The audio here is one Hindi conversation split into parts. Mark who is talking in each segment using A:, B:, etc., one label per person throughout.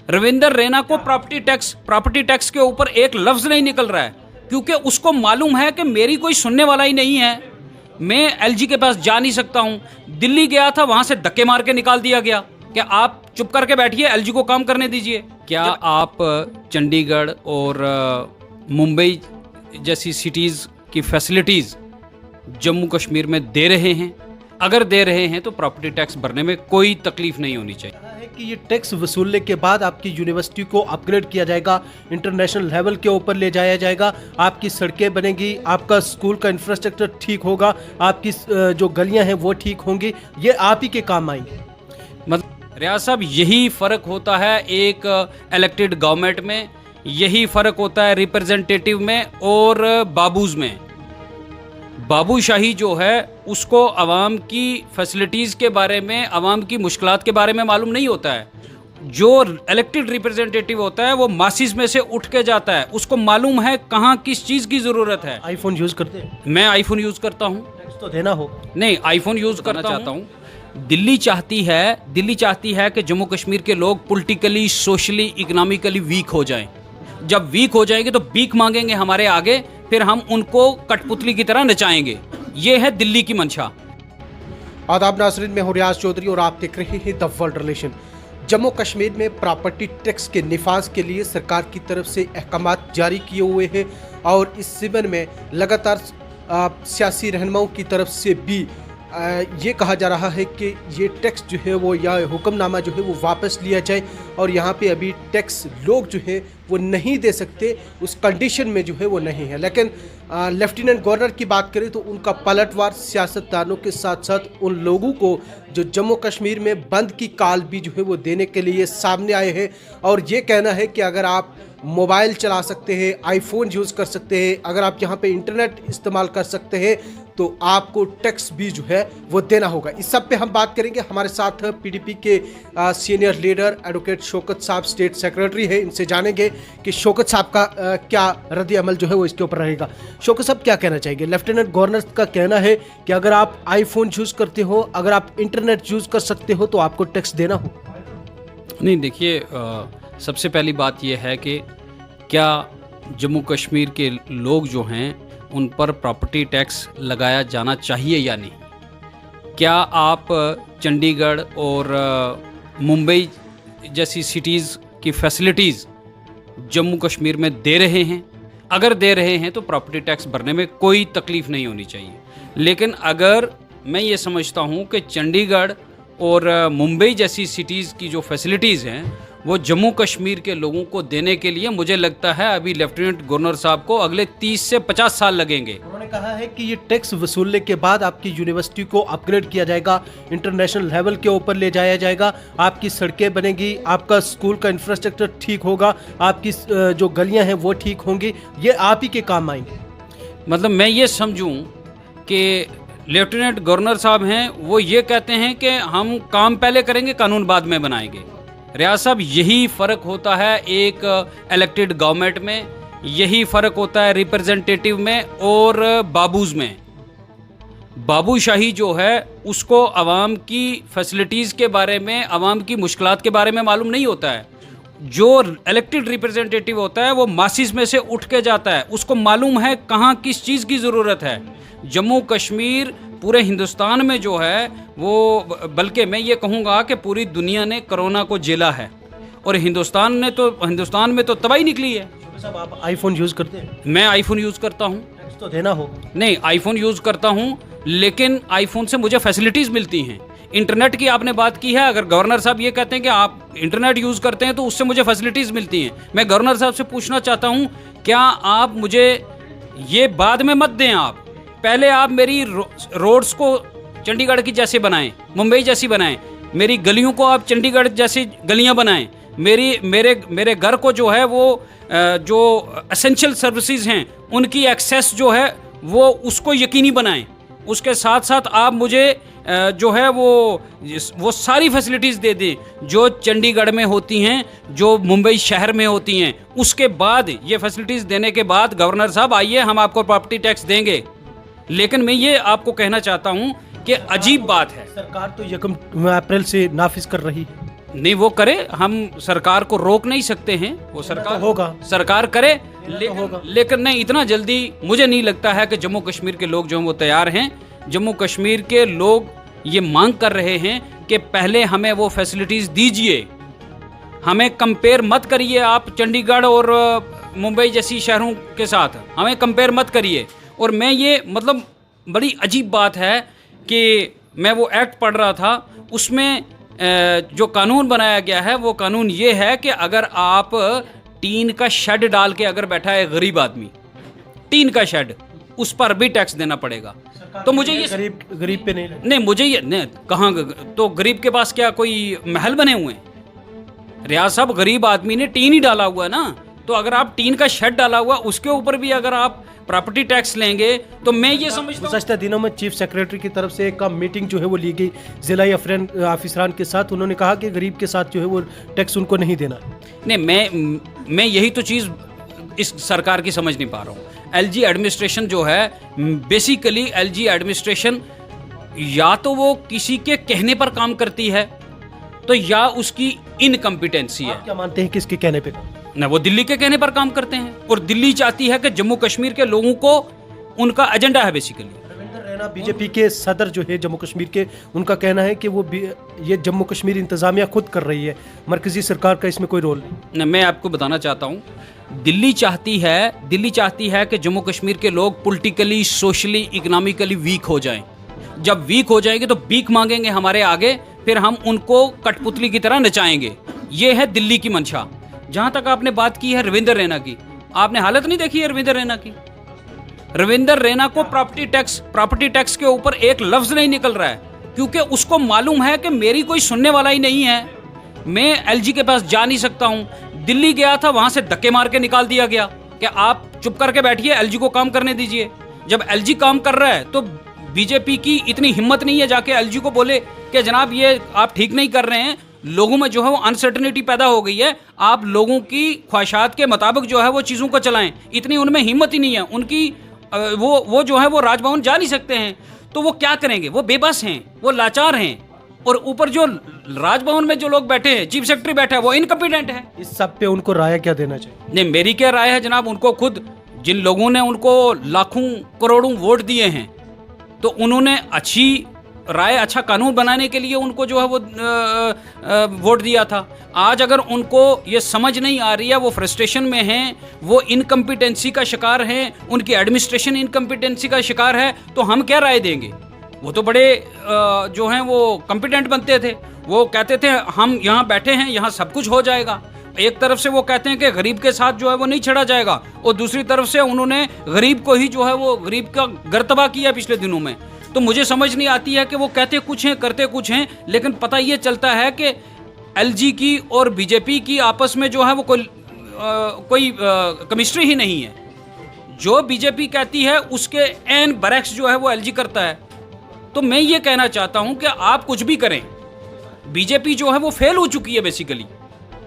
A: रविंदर रैना को प्रॉपर्टी टैक्स के ऊपर एक लफ्ज़ नहीं निकल रहा है, क्योंकि उसको मालूम है कि मेरी कोई सुनने वाला ही नहीं है। मैं एलजी के पास जा नहीं सकता हूँ। दिल्ली गया था, वहाँ से धक्के मार के निकाल दिया गया कि आप चुप करके बैठिए, एलजी को काम करने दीजिए। क्या आप चंडीगढ़ और मुंबई जैसी सिटीज़ की फैसिलिटीज़ जम्मू कश्मीर में दे रहे हैं? अगर दे रहे हैं तो प्रॉपर्टी टैक्स भरने में कोई तकलीफ नहीं होनी चाहिए।
B: कि ये टैक्स वसूलने के बाद आपकी यूनिवर्सिटी को अपग्रेड किया जाएगा, इंटरनेशनल लेवल के ऊपर ले जाया जाएगा, आपकी सड़कें बनेंगी, आपका स्कूल का इंफ्रास्ट्रक्चर ठीक होगा, आपकी जो गलियां हैं वो ठीक होंगी, ये आप ही के काम आएंगे।
A: मतलब रियाज साहब, यही फ़र्क होता है एक इलेक्टेड गवर्नमेंट में, यही फ़र्क होता है रिप्रेजेंटेटिव में और बाबूज में। बाबूशाही जो है उसको आवाम की फैसिलिटीज़ के बारे में, आवाम की मुश्किलात के बारे में मालूम नहीं होता है। जो इलेक्टेड रिप्रेजेंटेटिव होता है वो मासिस में से उठ के जाता है, उसको मालूम है कहाँ किस चीज़ की ज़रूरत है।
B: आईफोन यूज़ करते हैं?
A: मैं आईफोन यूज़ करता हूँ।
B: टैक्स तो देना हो।
A: नहीं, आईफोन यूज़ करना चाहता हूँ। दिल्ली चाहती है कि जम्मू कश्मीर के लोग पॉलिटिकली, सोशली, इकोनॉमिकली वीक हो जाएं। जब वीक हो जाएंगे तो भीख मांगेंगे हमारे आगे, फिर हम उनको कठपुतली की तरह नचाएंगे। ये है दिल्ली की मंशा।
B: आदाब नाज़रीन, मैं हूं रियाज चौधरी और आप देख रहे हैं the world relation. Jammu Kashmir में प्रॉपर्टी टैक्स के निफाज के लिए सरकार की तरफ से अहकाम जारी किए हुए हैं और इस सिबन में लगातार सियासी रहनुमाओं की तरफ से भी ये कहा जा रहा है कि ये टैक्स जो है वो, या हुक्मनामा जो है वो वापस लिया जाए और यहाँ पे अभी टैक्स लोग जो है वो नहीं दे सकते, उस कंडीशन में जो है वो नहीं है। लेकिन लेफ्टिनेंट गवर्नर की बात करें तो उनका पलटवार सियासतदानों के साथ साथ उन लोगों को जो जम्मू कश्मीर में बंद की काल भी जो है वो देने के लिए सामने आए हैं और ये कहना है कि अगर आप मोबाइल चला सकते हैं, आईफोन यूज़ कर सकते हैं, अगर आप यहाँ पे इंटरनेट इस्तेमाल कर सकते हैं तो आपको टैक्स भी जो है वो देना होगा। इस सब पे हम बात करेंगे। हमारे साथ पीडीपी के सीनियर लीडर एडवोकेट शौकत साहब स्टेट सेक्रेटरी है, इनसे जानेंगे कि शौकत साहब का क्या रद्द अमल जो है वो इसके ऊपर रहेगा। शौकत साहब क्या कहना चाहिए? लेफ्टिनेंट गवर्नर का कहना है कि अगर आप आईफोन यूज़ करते हो, अगर आप इंटरनेट यूज़ कर सकते हो तो आपको टैक्स देना हो।
A: नहीं, देखिए, सबसे पहली बात यह है कि क्या जम्मू कश्मीर के लोग जो हैं उन पर प्रॉपर्टी टैक्स लगाया जाना चाहिए या नहीं? क्या आप चंडीगढ़ और मुंबई जैसी सिटीज़ की फैसिलिटीज़ जम्मू कश्मीर में दे रहे हैं? अगर दे रहे हैं तो प्रॉपर्टी टैक्स भरने में कोई तकलीफ नहीं होनी चाहिए। लेकिन अगर मैं ये समझता हूँ कि चंडीगढ़ और मुंबई जैसी सिटीज़ की जो फैसिलिटीज़ हैं वो जम्मू कश्मीर के लोगों को देने के लिए मुझे लगता है अभी लेफ्टिनेंट गवर्नर साहब को अगले 30 से 50 साल लगेंगे।
B: उन्होंने कहा है कि ये टैक्स वसूलने के बाद आपकी यूनिवर्सिटी को अपग्रेड किया जाएगा, इंटरनेशनल लेवल के ऊपर ले जाया जाएगा, आपकी सड़कें बनेंगी, आपका स्कूल का इंफ्रास्ट्रक्चर ठीक होगा, आपकी जो गलियां हैं वो ठीक होंगी, ये आप ही के काम आएंगे।
A: मतलब मैं ये समझूं कि लेफ्टिनेंट गवर्नर साहब हैं, वो ये कहते हैं कि हम काम पहले करेंगे, कानून बाद में बनाएंगे। रियाज साहब, यही फ़र्क होता है एक इलेक्टेड गवर्नमेंट में, यही फ़र्क होता है रिप्रेजेंटेटिव में और बाबूज में। बाबूशाही जो है उसको आवाम की फैसिलिटीज़ के बारे में, आवाम की मुश्किलात के बारे में मालूम नहीं होता है। जो इलेक्टेड रिप्रेजेंटेटिव होता है वो मासिस में से उठ के जाता है, उसको मालूम है कहाँ किस चीज़ की ज़रूरत है। जम्मू कश्मीर पूरे हिंदुस्तान में जो है वो, बल्कि मैं ये कहूँगा कि पूरी दुनिया ने कोरोना को झेला है और हिंदुस्तान में तो तबाही निकली है।
B: साहब, आप आईफोन यूज़ करते हैं?
A: मैं आईफोन यूज़ करता हूँ।
B: टैक्स तो देना हो।
A: नहीं, आईफोन यूज़ करता हूँ, लेकिन आईफोन से मुझे फैसिलिटीज़ मिलती हैं। इंटरनेट की आपने बात की है, अगर गवर्नर साहब ये कहते हैं कि आप इंटरनेट यूज़ करते हैं तो उससे मुझे फैसिलिटीज़ मिलती हैं। मैं गवर्नर साहब से पूछना चाहता हूँ, क्या आप मुझे ये बाद में मत दें, आप पहले आप मेरी रोड्स को चंडीगढ़ की जैसे बनाएं, मुंबई जैसी बनाएं, मेरी गलियों को आप चंडीगढ़ जैसी गलियां बनाएं, मेरे घर को जो है वो जो एसेंशियल सर्विसेज हैं उनकी एक्सेस जो है वो उसको यकीनी बनाएं। उसके साथ साथ आप मुझे जो है वो सारी फैसिलिटीज़ दे दें जो चंडीगढ़ में होती हैं, जो मुंबई शहर में होती हैं। उसके बाद ये फैसिलिटीज़ देने के बाद गवर्नर साहब आइए, हम आपको प्रॉपर्टी टैक्स देंगे। लेकिन मैं ये आपको कहना चाहता हूँ कि अजीब बात है,
B: सरकार तो 1 अप्रैल से नाफिज कर रही है।
A: नहीं वो करे, हम सरकार को रोक नहीं सकते हैं, वो सरकार
B: होगा,
A: सरकार करे,
B: होगा।
A: लेकिन नहीं इतना जल्दी मुझे नहीं लगता है कि जम्मू कश्मीर के लोग जो हैं वो तैयार हैं। जम्मू कश्मीर के लोग ये मांग कर रहे हैं कि पहले हमें वो फैसिलिटीज़ दीजिए, हमें कंपेयर मत करिए आप चंडीगढ़ और मुंबई जैसी शहरों के साथ, हमें कंपेयर मत करिए। और मैं ये मतलब बड़ी अजीब बात है कि मैं वो एक्ट पढ़ रहा था, उसमें जो कानून बनाया गया है वो कानून ये है कि अगर आप टीन का शेड डाल के अगर बैठा है गरीब आदमी, टीन का शेड, उस पर भी टैक्स देना पड़ेगा। तो मुझे ये
B: गरीब पे नहीं,
A: मुझे ये नहीं, कहाँ तो गरीब के पास क्या कोई महल बने हुए हैं? रियाज साहब, गरीब आदमी ने टीन ही डाला हुआ है ना, तो अगर आप टीन का शेड डाला हुआ उसके ऊपर भी अगर आप प्रॉपर्टी टैक्स लेंगे तो मैं ये समझता हूँ।
B: गुज़श्ता दिनों में चीफ सेक्रेटरी की तरफ से एक मीटिंग जो है वो ली गई जिला अफसरान के साथ, उन्होंने कहा कि गरीब के साथ जो है वो टैक्स उनको नहीं देना।
A: नहीं, मैं यही तो चीज़ इस सरकार की समझ नहीं पा रहा हूँ। एलजी एडमिनिस्ट्रेशन जो है, बेसिकली एलजी एडमिनिस्ट्रेशन या तो वो किसी के कहने पर काम करती है तो या उसकी इनकम्पिटेंसी है।
B: क्या मानते हैं किसके कहने पे?
A: ना, वो दिल्ली के कहने पर काम करते हैं और दिल्ली चाहती है कि जम्मू कश्मीर के लोगों को, उनका एजेंडा है बेसिकली।
B: रविंदर रैना बीजेपी के सदर जो है जम्मू कश्मीर के, उनका कहना है कि वो ये जम्मू कश्मीर इंतजामिया खुद कर रही है, मरकजी सरकार का इसमें कोई रोल नहीं।
A: मैं आपको बताना चाहता हूँ, दिल्ली चाहती है कि जम्मू कश्मीर के लोग पॉलिटिकली, सोशली, इकोनॉमिकली वीक हो जाएं। जब वीक हो जाएंगे तो भीख मांगेंगे हमारे आगे, फिर हम उनको कठपुतली की तरह नचाएंगे। ये है दिल्ली की मंशा। जहाँ तक आपने बात की है रविंदर रैना की, आपने हालत नहीं देखी है रविंदर रैना की। रविंदर रैना को प्रॉपर्टी टैक्स के ऊपर एक लफ्ज नहीं निकल रहा है, क्योंकि उसको मालूम है कि मेरी कोई सुनने वाला ही नहीं है, मैं एलजी के पास जा नहीं सकता हूँ। दिल्ली गया था, वहां से धक्के मार के निकाल दिया गया कि आप चुप करके बैठिए, एलजी को काम करने दीजिए। जब एलजी काम कर रहा है तो बीजेपी की इतनी हिम्मत नहीं है जाके एलजी को बोले कि जनाब ये आप ठीक नहीं कर रहे हैं। लोगों में जो है वो अनसर्टनिटी पैदा हो गई है, आप लोगों की ख्वाहिशात के मुताबिक जो है वो चीज़ों को चलाएं। इतनी उनमें हिम्मत ही नहीं है उनकी, वो जो है वो राजभवन जा नहीं सकते हैं, तो वो क्या करेंगे? वो बेबस हैं, वो लाचार हैं। और ऊपर जो राजभवन में जो लोग बैठे हैं, चीफ सेक्रेटरी बैठा है, वो इनकम्पिटेंट है।
B: इस सब पे उनको राय क्या देना चाहिए?
A: नहीं, मेरी क्या राय है जनाब, उनको खुद, जिन लोगों ने उनको लाखों करोड़ों वोट दिए हैं, तो उन्होंने अच्छी राय, अच्छा कानून बनाने के लिए उनको जो है वो वोट दिया था। आज अगर उनको ये समझ नहीं आ रही है, वो फ्रस्ट्रेशन में हैं, वो इनकम्पिटेंसी का शिकार हैं, उनकी एडमिनिस्ट्रेशन इनकम्पिटेंसी का शिकार है, तो हम क्या राय देंगे? वो तो बड़े जो हैं वो कम्पिटेंट बनते थे, वो कहते थे हम यहाँ बैठे हैं, यहाँ सब कुछ हो जाएगा। एक तरफ से वो कहते हैं कि गरीब के साथ जो है वो नहीं छेड़ा जाएगा, और दूसरी तरफ से उन्होंने गरीब को ही जो है वो गरीब का घर तबाह किया पिछले दिनों में। तो मुझे समझ नहीं आती है कि वो कहते कुछ हैं करते कुछ हैं, लेकिन पता ये चलता है कि एलजी की और बीजेपी की आपस में जो है वो कोई केमिस्ट्री ही नहीं है। जो बीजेपी कहती है उसके एन बरक्स जो है वो एलजी करता है। तो मैं ये कहना चाहता हूं कि आप कुछ भी करें, बीजेपी जो है वो फेल हो चुकी है बेसिकली,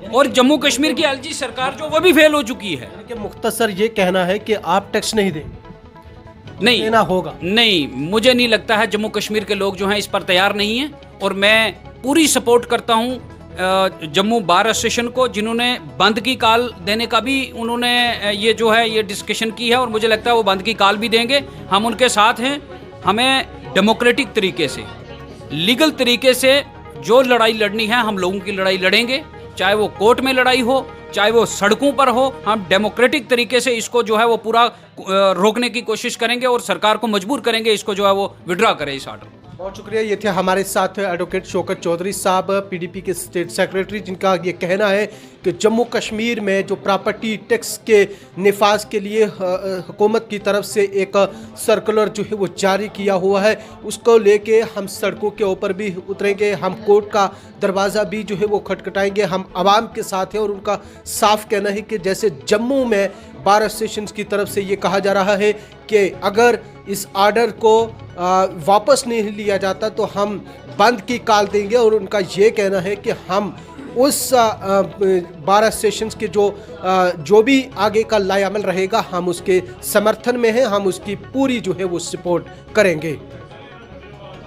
A: और जम्मू कश्मीर की एलजी सरकार जो वो भी फेल हो चुकी है।
B: मुख्तसर ये कहना है कि आप टैक्स नहीं दें,
A: नहीं
B: देना होगा।
A: नहीं, मुझे नहीं लगता है, जम्मू कश्मीर के लोग जो हैं इस पर तैयार नहीं हैं, और मैं पूरी सपोर्ट करता हूं जम्मू बार एसोसिएशन को, जिन्होंने बंद की कॉल देने का भी उन्होंने ये जो है ये डिस्कशन की है, और मुझे लगता है वो बंद की कॉल भी देंगे। हम उनके साथ हैं। हमें डेमोक्रेटिक तरीके से, लीगल तरीके से जो लड़ाई लड़नी है, हम लोगों की लड़ाई लड़ेंगे, चाहे वो कोर्ट में लड़ाई हो, चाहे वो सड़कों पर हो। हम डेमोक्रेटिक तरीके से इसको जो है वो पूरा रोकने की कोशिश करेंगे और सरकार को मजबूर करेंगे इसको जो है वो विड्रॉ करे इस ऑर्डर।
B: बहुत शुक्रिया। ये थे हमारे साथ एडवोकेट शौकत चौधरी साहब, पीडीपी के स्टेट सेक्रेटरी, जिनका ये कहना है कि जम्मू कश्मीर में जो प्रॉपर्टी टैक्स के निफाज के लिए हुकूमत की तरफ से एक सर्कुलर जो है वो जारी किया हुआ है, उसको लेके हम सड़कों के ऊपर भी उतरेंगे, हम कोर्ट का दरवाज़ा भी जो है वो खटखटाएंगे। हम आवाम के साथ हैं और उनका साफ कहना है कि जैसे जम्मू में बार एसोसिएशन की तरफ से ये कहा जा रहा है कि अगर इस आर्डर को वापस नहीं लिया जाता तो हम बंद की कॉल देंगे, और उनका ये कहना है कि हम उस बार एसोसिएशन के जो भी आगे का लाएअमल रहेगा, हम उसके समर्थन में हैं, हम उसकी पूरी जो है वो सपोर्ट करेंगे।